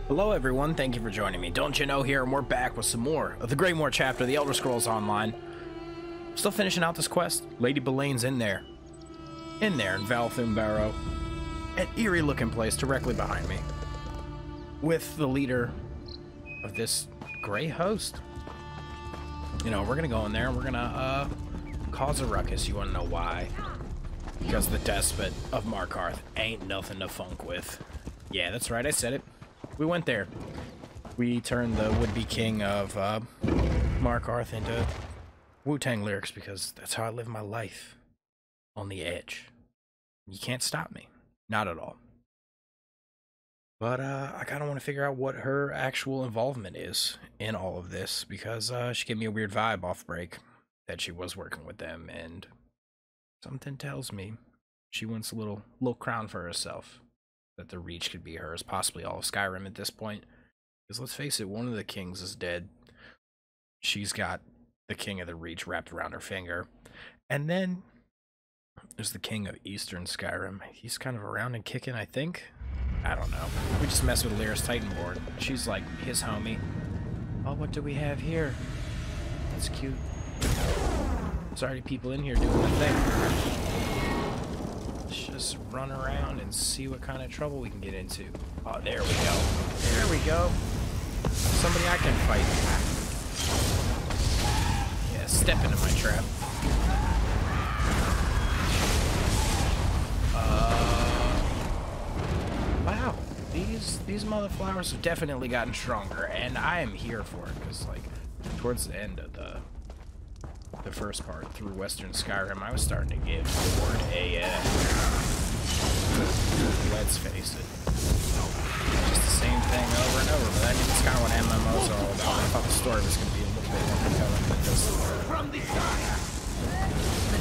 Hello everyone, thank you for joining me. Don't you know here, and we're back with some more of the Greymoor chapter of the Elder Scrolls Online. Still finishing out this quest. Lady Belaine's in there. In Valthum Barrow. An eerie looking place directly behind me. With the leader of this Grey host. You know, we're gonna go in there and we're gonna cause a ruckus. You wanna know why? Because the despot of Markarth ain't nothing to funk with. Yeah, that's right, I said it. We went there. We turned the would-be king of Markarth into Wu-Tang lyrics because that's how I live my life. On the edge. You can't stop me. Not at all. But I kind of want to figure out what her actual involvement is in all of this because she gave me a weird vibe off break that she was working with them, and something tells me she wants a little crown for herself. That the Reach could be hers, possibly all of Skyrim at this point. Because let's face it, one of the kings is dead. She's got the king of the Reach wrapped around her finger. And then there's the king of Eastern Skyrim. He's kind of around and kicking, I think. I don't know. We just messed with Lyra's Titanborn. She's like his homie. Oh, what do we have here? That's cute. There's already people in here doing the thing. Let's just run around and see what kind of trouble we can get into. Oh, there we go. There we go. Somebody I can fight. Yeah, step into my trap. Wow. These mother flowers have definitely gotten stronger, and I am here for it, because, like, towards the end of the first part through Western Skyrim, I was starting to get bored AF. Let's face it. Just the same thing over and over, but that's kind of what MMOs are all about. I thought the story was going to be a little bit more compelling than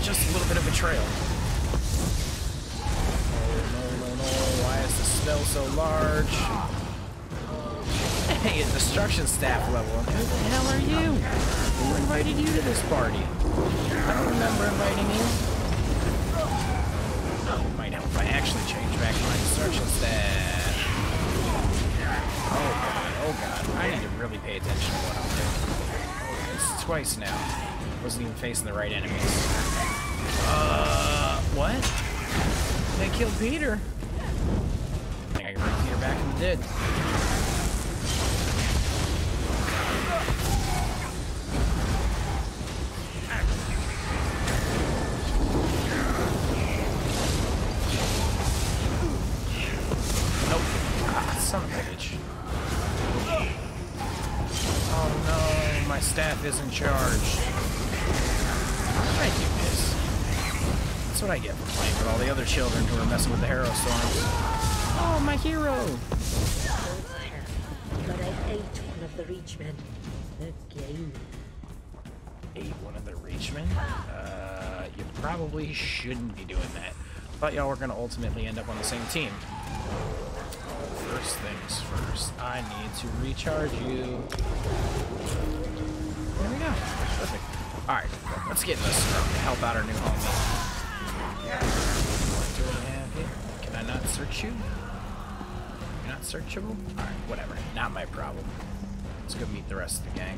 just a little bit of betrayal. Oh, no. Why is the spell so large? Hey, a destruction staff level. Who the hell are you? Who invited you to this party? I don't remember inviting you. Oh, it might help if I actually change back my destruction staff. Oh god. I need to really pay attention to what I'm doing. It's twice now. Wasn't even facing the right enemies. What? They killed Peter. I think I can bring Peter back from the dead. Son of a bitch. Oh no, my staff isn't charged. How did I do this? That's what I get for playing with all the other children who are messing with the Harrow Storms. Oh, my hero! But I ate one of the Reachmen. Again. Ate one of the Reachmen? You probably shouldn't be doing that. Thought y'all were gonna ultimately end up on the same team. First things first, I need to recharge you. There we go. Perfect. Alright, let's get this to help out our new homie. What do we have here? Can I not search you? You're not searchable? Alright, whatever. Not my problem. Let's go meet the rest of the gang.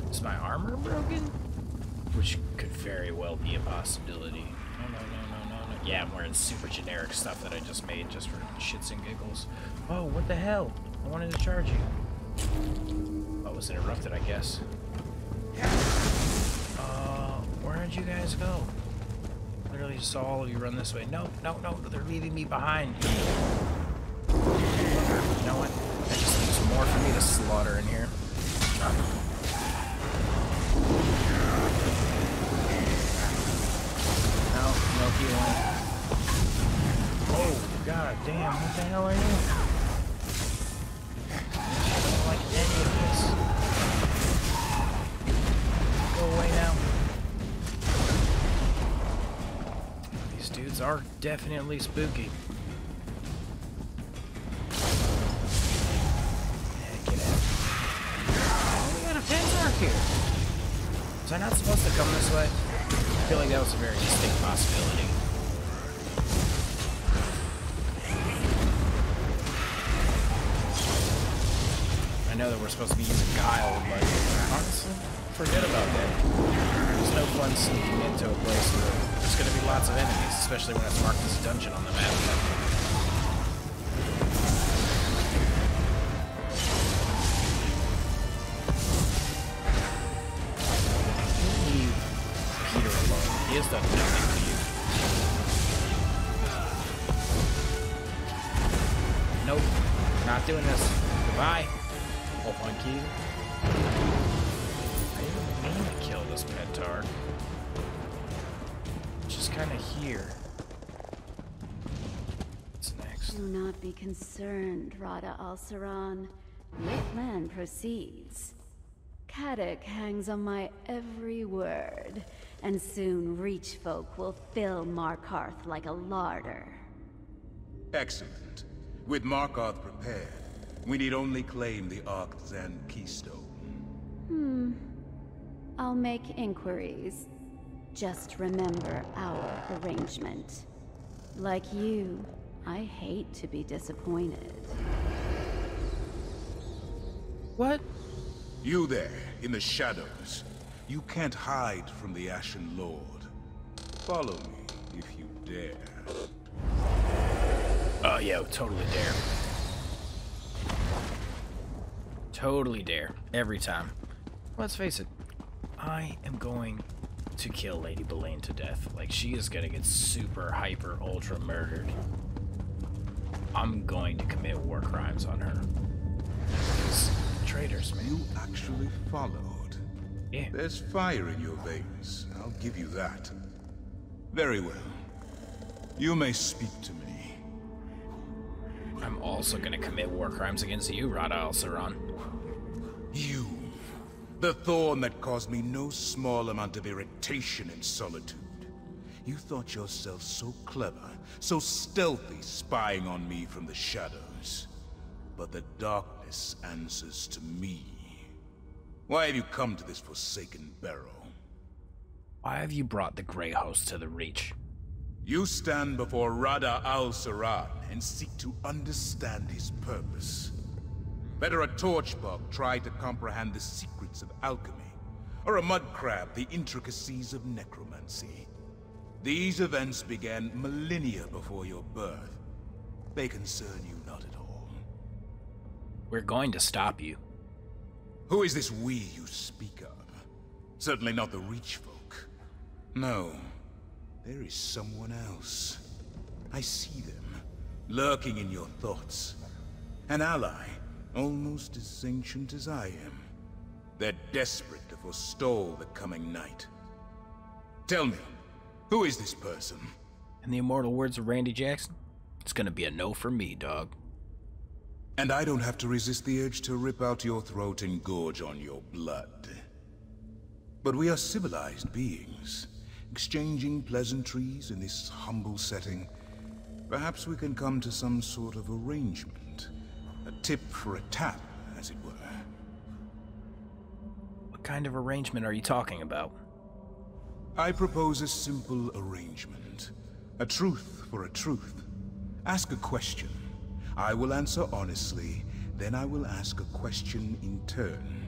Is my armor broken? Which could very well be a possibility. No. Yeah, I'm wearing super generic stuff that I just made just for shits and giggles. Oh, what the hell? I wanted to charge you. Oh, it was interrupted, I guess. Where'd you guys go? Literally just saw all of you run this way. No, they're leaving me behind. You know what? That just leaves more for me to slaughter in here. No healing. Oh, god damn, what the hell are you? I don't like any of this. Go away now. These dudes are definitely spooky. Yeah, get out. Oh, we got a Penzark here. Was I not supposed to come this way? I feel like that was a very distinct possibility. know that we're supposed to be using guile, but honestly, forget about that. There's no fun sneaking into a place where there's going to be lots of enemies, especially when it's marked as a dungeon on the map. Leave Peter alone. He has done nothing to you. Nope, not doing this. Goodbye. Oh, on key. I didn't mean to kill this Pentar. It's just kind of here. What's next? Do not be concerned, Rada Al Saran. Your plan proceeds. Kadok hangs on my every word, and soon Reach folk will fill Markarth like a larder. Excellent. With Markarth prepared, we need only claim the Arcthan Keystone. I'll make inquiries. Just remember our arrangement. Like you, I hate to be disappointed. What? You there, in the shadows. You can't hide from the Ashen Lord. Follow me, if you dare. Oh, yeah, totally dare. Totally dare. Every time. Let's face it. I am going to kill Lady Belain to death. Like, she is gonna get super, hyper, ultra murdered. I'm going to commit war crimes on her. These traitors, man. You actually followed. Yeah. There's fire in your veins. I'll give you that. Very well. You may speak to me. I'm also gonna commit war crimes against you, Rada Al Saran. You. The thorn that caused me no small amount of irritation and solitude. You thought yourself so clever, so stealthy, spying on me from the shadows. But the darkness answers to me. Why have you come to this forsaken barrow? Why have you brought the Grey Host to the Reach? You stand before Rada Al Saran and seek to understand his purpose. Better a torchbug try to comprehend the secrets of alchemy, or a mudcrab the intricacies of necromancy. These events began millennia before your birth. They concern you not at all. We're going to stop you. Who is this we you speak of? Certainly not the Reach folk. No, there is someone else. I see them, lurking in your thoughts. An ally, almost as ancient as I am. They're desperate to forestall the coming night. Tell me, who is this person? In the immortal words of Randy Jackson, it's gonna be a no for me, dog. And I don't have to resist the urge to rip out your throat and gorge on your blood. But we are civilized beings, exchanging pleasantries in this humble setting. Perhaps we can come to some sort of arrangement. A tip for a tap, as it were. What kind of arrangement are you talking about? I propose a simple arrangement. A truth for a truth. Ask a question. I will answer honestly, then I will ask a question in turn.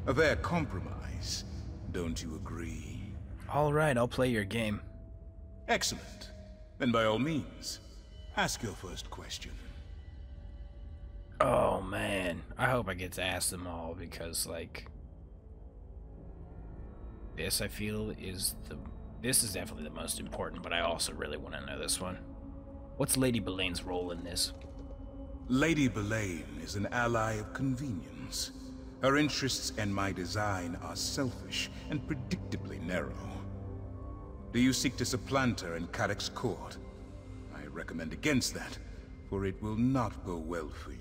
A fair compromise, don't you agree? All right, I'll play your game. Excellent. Then by all means, ask your first question. Oh man, I hope I get to ask them all because, like, this I feel is this is definitely the most important, but I also really want to know this one. What's Lady Belain's role in this? Lady Belain is an ally of convenience. Her interests and my design are selfish and predictably narrow. Do you seek to supplant her in Kadok's court? I recommend against that, for it will not go well for you.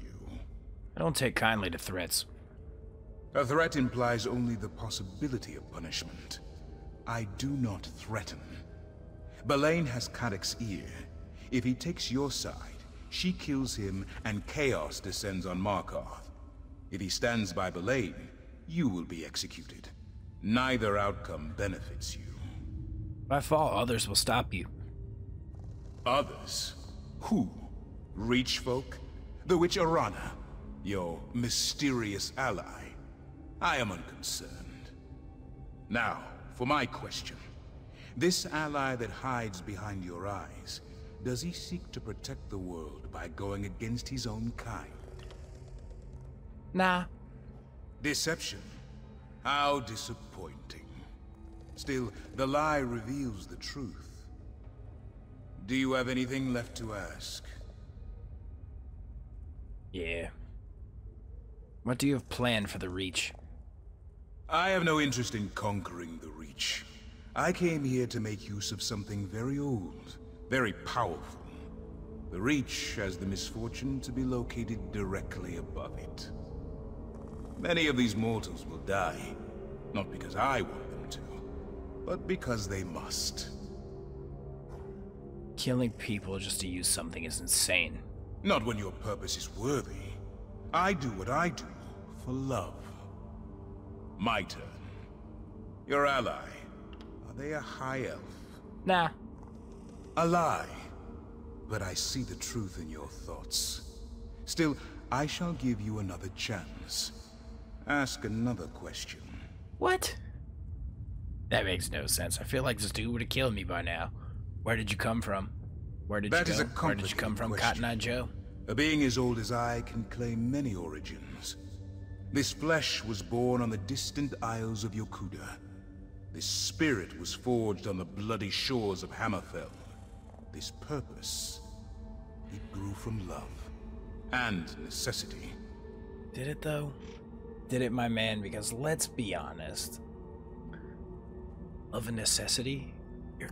I don't take kindly to threats. A threat implies only the possibility of punishment. I do not threaten. Belain has Kadok's ear. If he takes your side, she kills him and chaos descends on Markarth. If he stands by Belain, you will be executed. Neither outcome benefits you. If I fall, others will stop you. Others? Who? Reach folk? The witch Arana? Your mysterious ally. I am unconcerned. Now, for my question. This ally that hides behind your eyes, does he seek to protect the world by going against his own kind? Nah. Deception. How disappointing. Still, the lie reveals the truth. Do you have anything left to ask? Yeah. What do you have planned for the Reach? I have no interest in conquering the Reach. I came here to make use of something very old, very powerful. The Reach has the misfortune to be located directly above it. Many of these mortals will die, not because I want them to, but because they must. Killing people just to use something is insane. Not when your purpose is worthy. I do what I do for love. My turn. Your ally. Are they a high elf? Nah. A lie. But I see the truth in your thoughts. Still, I shall give you another chance. Ask another question. What? That makes no sense. I feel like this dude would have killed me by now. Where did you come from? Where did you go? Where did you come from, Cotton Eye Joe? A being as old as I can claim many origins. This flesh was born on the distant isles of Yokuda. This spirit was forged on the bloody shores of Hammerfell. This purpose, it grew from love and necessity. Did it though? Did it, my man? Because let's be honest. Of a necessity, you're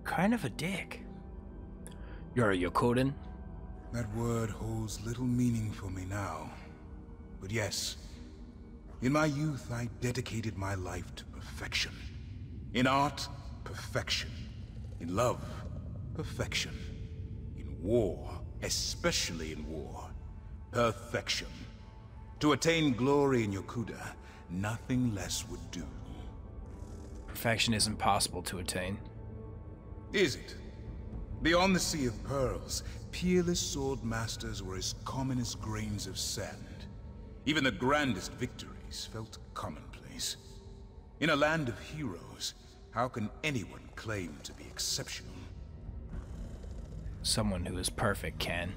kind of a dick. You're a Yokoden. That word holds little meaning for me now. But yes, in my youth I dedicated my life to perfection. In art, perfection. In love, perfection. In war, especially in war, perfection. To attain glory in Yokuda, nothing less would do. Perfection is impossible to attain. Is it? Beyond the Sea of Pearls, peerless sword masters were as common as grains of sand. Even the grandest victories felt commonplace. In a land of heroes, how can anyone claim to be exceptional? Someone who is perfect can.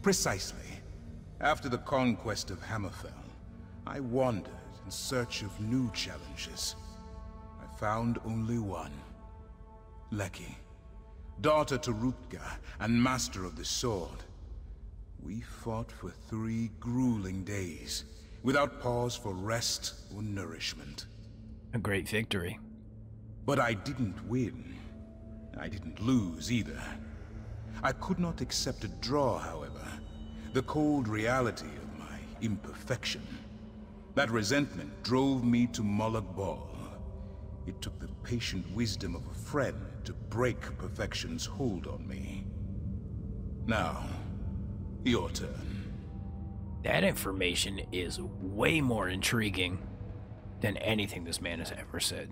Precisely. After the conquest of Hammerfell, I wandered in search of new challenges. I found only one. Lecky, daughter to Rutger and master of the sword. We fought for 3 grueling days, without pause for rest or nourishment. A great victory. But I didn't win. I didn't lose either. I could not accept a draw, however. The cold reality of my imperfection. That resentment drove me to Moloch Ball. It took the patient wisdom of a friend to break perfection's hold on me. Now, your turn. That information is way more intriguing than anything this man has ever said.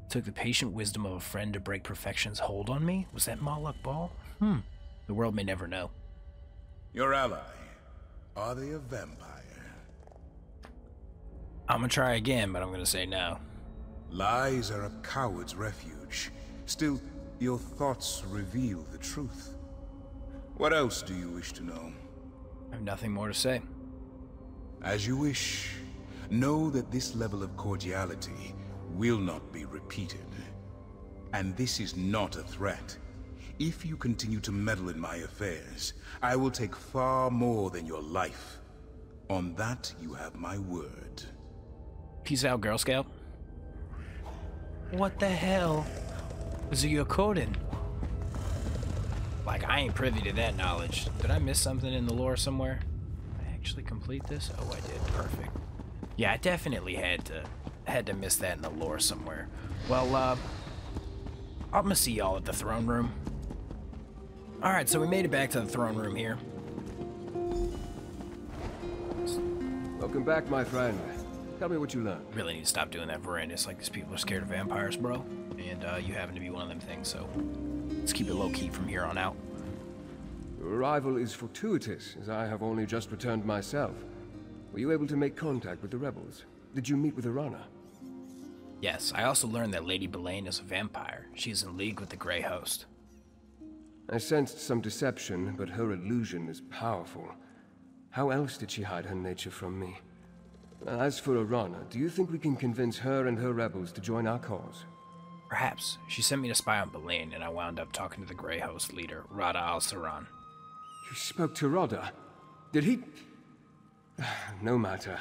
Took the patient wisdom of a friend to break perfection's hold on me? Was that Moloch Ball? The world may never know. Your ally. Are they a vampire? I'm gonna try again, but I'm gonna say no. Lies are a coward's refuge. Still, your thoughts reveal the truth. What else do you wish to know? I have nothing more to say. As you wish. Know that this level of cordiality will not be repeated. And this is not a threat. If you continue to meddle in my affairs, I will take far more than your life. On that, you have my word. Peace out, Girl Scout. What the hell was a Yokoden? Like, I ain't privy to that knowledge. Did I miss something in the lore somewhere? Did I actually complete this? Oh, I did. Perfect. Yeah, I definitely had to miss that in the lore somewhere. Well, I'm gonna see y'all at the throne room. Alright, so we made it back to the throne room here. Welcome back, my friend. Tell me what you learned. Really need to stop doing that, Varandus. Like, these people are scared of vampires, bro. And you happen to be one of them things, so let's keep it low-key from here on out. Your arrival is fortuitous, as I have only just returned myself. Were you able to make contact with the rebels? Did you meet with Arana? Yes, I also learned that Lady Belaine is a vampire. She is in league with the Grey Host. I sensed some deception, but her illusion is powerful. How else did she hide her nature from me? As for Arana, do you think we can convince her and her rebels to join our cause? Perhaps. She sent me to spy on Belaine, and I wound up talking to the Grey Host leader, Rada Al Saran. You spoke to Rada? Did he... No matter.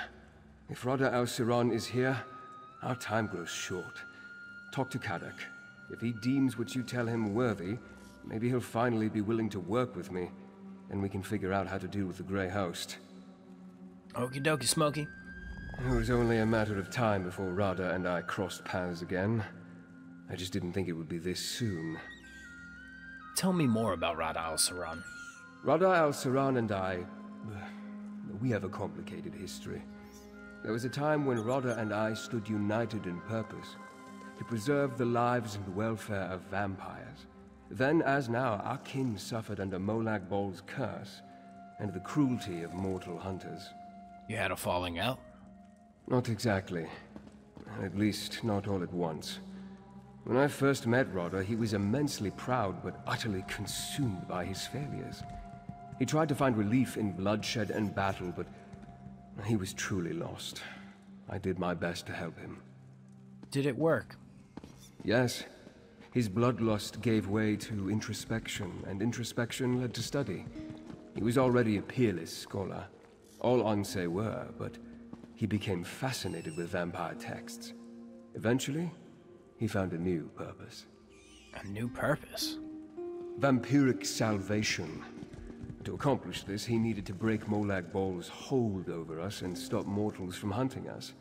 If Rada Al Saran is here, our time grows short. Talk to Kadok. If he deems what you tell him worthy, maybe he'll finally be willing to work with me, and we can figure out how to deal with the Grey Host. Okie dokie, Smokey. It was only a matter of time before Rada and I crossed paths again. I just didn't think it would be this soon. Tell me more about Rada Al Saran. Rada Al Saran and I... we have a complicated history. There was a time when Rada and I stood united in purpose, to preserve the lives and welfare of vampires. Then, as now, our kin suffered under Molag Bol's curse, and the cruelty of mortal hunters. You had a falling out? Not exactly. At least, not all at once. When I first met Rada, he was immensely proud, but utterly consumed by his failures. He tried to find relief in bloodshed and battle, but he was truly lost. I did my best to help him. Did it work? Yes. His bloodlust gave way to introspection, and introspection led to study. He was already a peerless scholar. All Onse were, but he became fascinated with vampire texts. Eventually, he found a new purpose. A new purpose? Vampiric salvation. To accomplish this, he needed to break Molag Bol's hold over us and stop mortals from hunting us.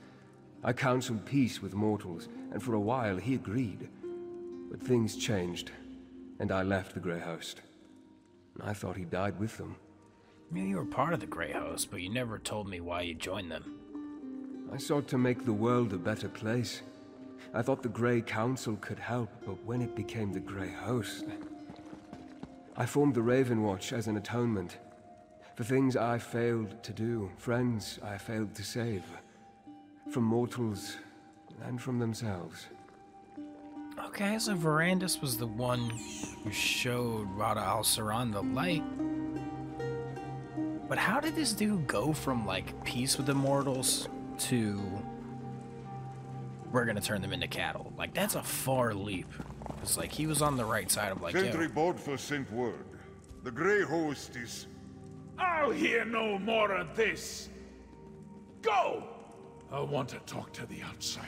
I counseled peace with mortals, and for a while he agreed. But things changed, and I left the Grey Host. I thought he died with them. I knew you were part of the Grey Host, but you never told me why you joined them. I sought to make the world a better place. I thought the Grey Council could help, but when it became the Grey Host... I formed the Raven Watch as an atonement. For things I failed to do, friends I failed to save. From mortals, and from themselves. Okay, so Verandis was the one who showed Rada Al Saran the light. But how did this dude go from, like, peace with the mortals to... we're gonna turn them into cattle? Like, that's a far leap. It's like, he was on the right side of, like, Sentry yo. Bodful sent word. The Grey Host is... I'll hear no more of this! Go! I want to talk to the outsider.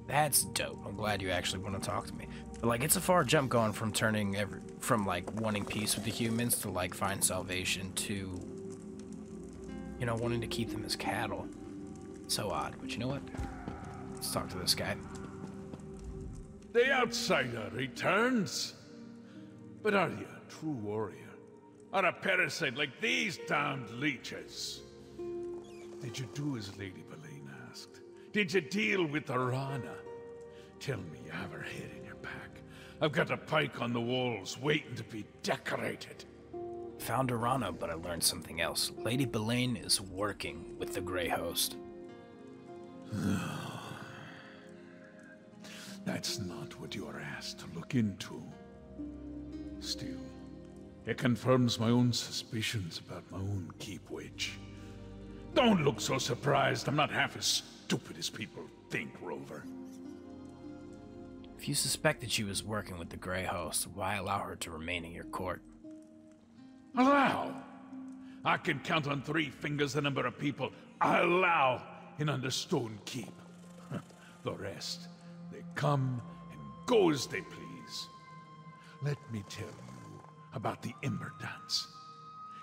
That's dope. I'm glad you actually want to talk to me. But, like, it's a far jump going from from, like, wanting peace with the humans to, like, find salvation to, you know, wanting to keep them as cattle. So odd. But you know what? Let's talk to this guy. The outsider returns? But are you a true warrior? Or a parasite like these damned leeches? Did you do as Lady Belaine asked? Did you deal with Arana? Tell me you have her head in your pack. I've got a pike on the walls waiting to be decorated. Found Arana, but I learned something else. Lady Belaine is working with the Grey Host. That's not what you are asked to look into. Still, it confirms my own suspicions about my own keep witch. Don't look so surprised. I'm not half as stupid as people think, Rover. If you suspect that she was working with the Grey Host, why allow her to remain in your court? Allow? I can count on 3 fingers the number of people I allow in Understone Keep. The rest, they come and go as they please. Let me tell you about the Ember Dance.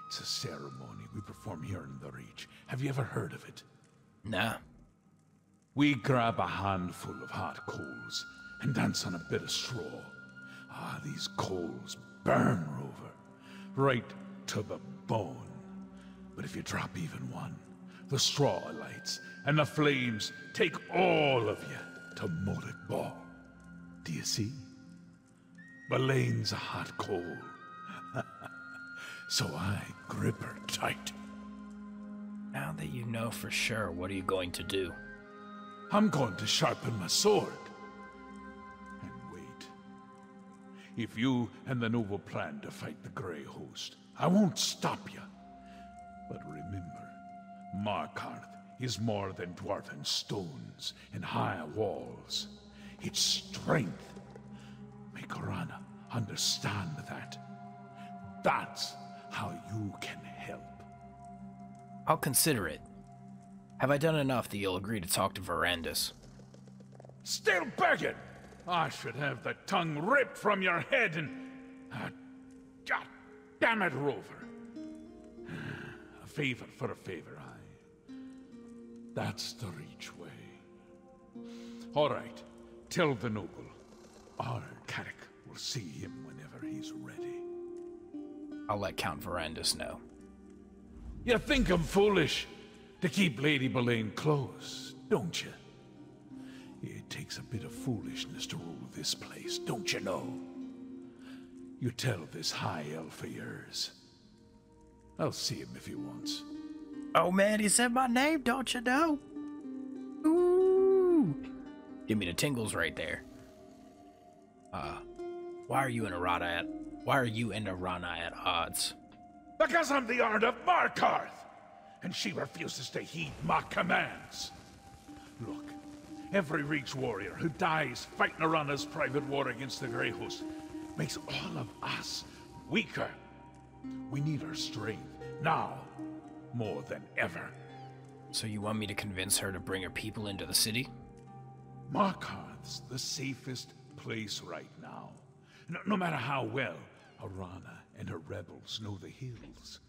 It's a ceremony we perform here in the Reach. Have you ever heard of it? Nah. We grab a handful of hot coals and dance on a bit of straw. Ah, these coals burn, Rover, right to the bone. But if you drop even one, the straw lights and the flames take all of you to Molag Bal. Do you see? Belaine's a hot coal. so I grip her tight. Now that you know for sure, what are you going to do? I'm going to sharpen my sword. And wait. If you and the Noble plan to fight the Grey Host, I won't stop you. But remember, Markarth is more than dwarven stones and high walls. It's strength. Make Rana understand that. That's how you can help. I'll consider it. Have I done enough that you'll agree to talk to Verandis? Still begging? I should have the tongue ripped from your head and... God damn it, Rover. A favor for a favor, aye. That's the Reach way. All right, tell the Noble. Our Carrick will see him whenever he's ready. I'll let Count Verandis know. You think I'm foolish to keep Lady Boleyn close, don't you? It takes a bit of foolishness to rule this place, don't you know? You tell this high elf of yours. I'll see him if he wants. Oh man, he said my name, don't you know? Ooh! Give me the tingles right there. Why are you and Rana at odds? Because I'm the Ard of Markarth, and she refuses to heed my commands. Look, every Reach warrior who dies fighting Rana's private war against the Grey Host makes all of us weaker. We need her strength, now, more than ever. So you want me to convince her to bring her people into the city? Markarth's the safest place right now. No matter how well Rana and her rebels know the hills.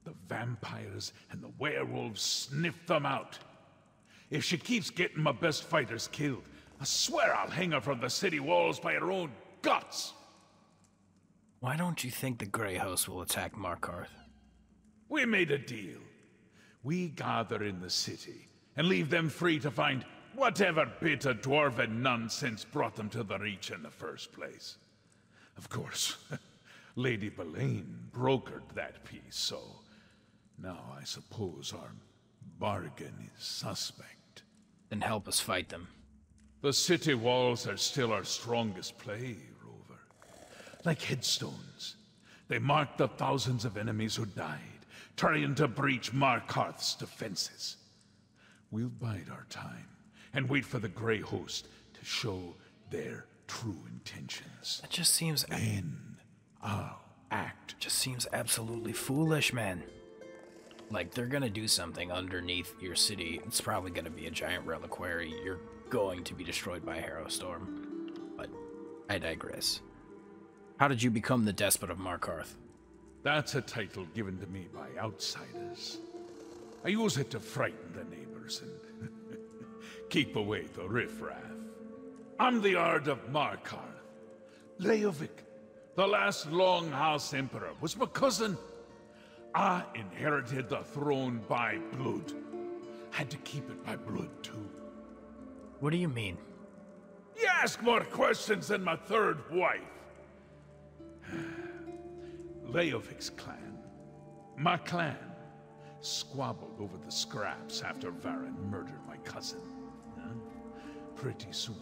The vampires and the werewolves sniff them out. If she keeps getting my best fighters killed, I swear I'll hang her from the city walls by her own guts. Why don't you think the Grey Host will attack Markarth? We made a deal. We gather in the city and leave them free to find whatever bit of dwarven nonsense brought them to the Reach in the first place. Of course, Lady Boleyn brokered that peace, so now I suppose our bargain is suspect. Then help us fight them. The city walls are still our strongest play, Rover. Like headstones, they mark the thousands of enemies who died, trying to breach Markarth's defenses. We'll bide our time and wait for the Grey Host to show their true intentions. That just seems... Then I'll act. Just seems absolutely foolish, man. Like, they're gonna do something underneath your city. It's probably gonna be a giant reliquary. You're going to be destroyed by a Harrowstorm. But I digress. How did you become the Despot of Markarth? That's a title given to me by outsiders. I use it to frighten the neighbors and keep away the riffraff. I'm the Ard of Markarth. Leovic, the last Longhouse Emperor, was my cousin. I inherited the throne by blood. Had to keep it by blood, too. What do you mean? You ask more questions than my third wife. Leovic's clan, my clan, squabbled over the scraps after Varen murdered my cousin. Pretty soon,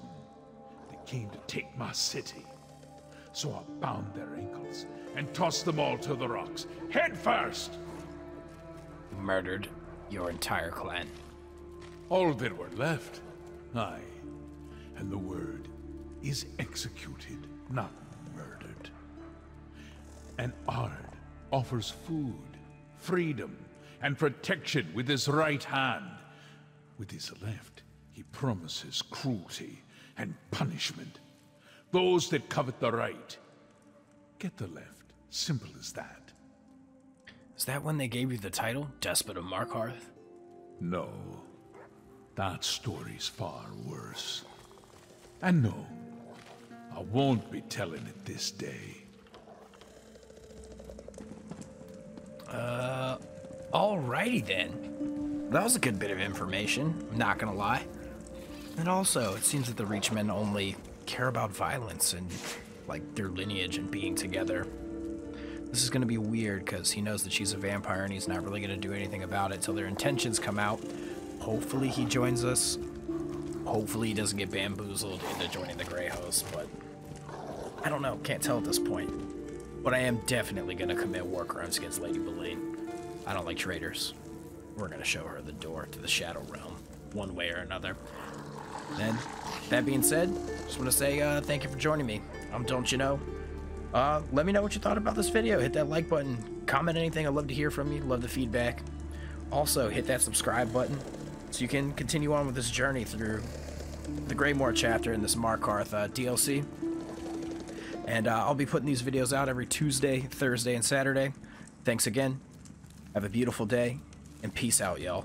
they came to take my city. So I bound their ankles and tossed them all to the rocks, head first. You murdered your entire clan. All that were left. Aye. And the word is executed, not murdered. An Ard offers food, freedom, and protection with his right hand. With his left, he promises cruelty and punishment. Those that covet the right get the left. Simple as that. Is that when they gave you the title, Despot of Markarth? No. That story's far worse. And no, I won't be telling it this day. Alrighty then. That was a good bit of information, I'm not gonna lie. And also, it seems that the Reachmen only care about violence and, like, their lineage and being together. This is going to be weird because he knows that she's a vampire and he's not really going to do anything about it till their intentions come out. Hopefully he joins us. Hopefully he doesn't get bamboozled into joining the Grey Host, but I don't know. Can't tell at this point. But I am definitely going to commit war crimes against Lady Boleyn. I don't like traitors. We're going to show her the door to the Shadow Realm, one way or another. And that being said, just want to say thank you for joining me. Don't you know? Let me know what you thought about this video. Hit that like button. Comment anything. I'd love to hear from you. Love the feedback. Also, hit that subscribe button so you can continue on with this journey through the Greymoor chapter in this Markarth DLC. And I'll be putting these videos out every Tuesday, Thursday, and Saturday. Thanks again. Have a beautiful day, and peace out, y'all.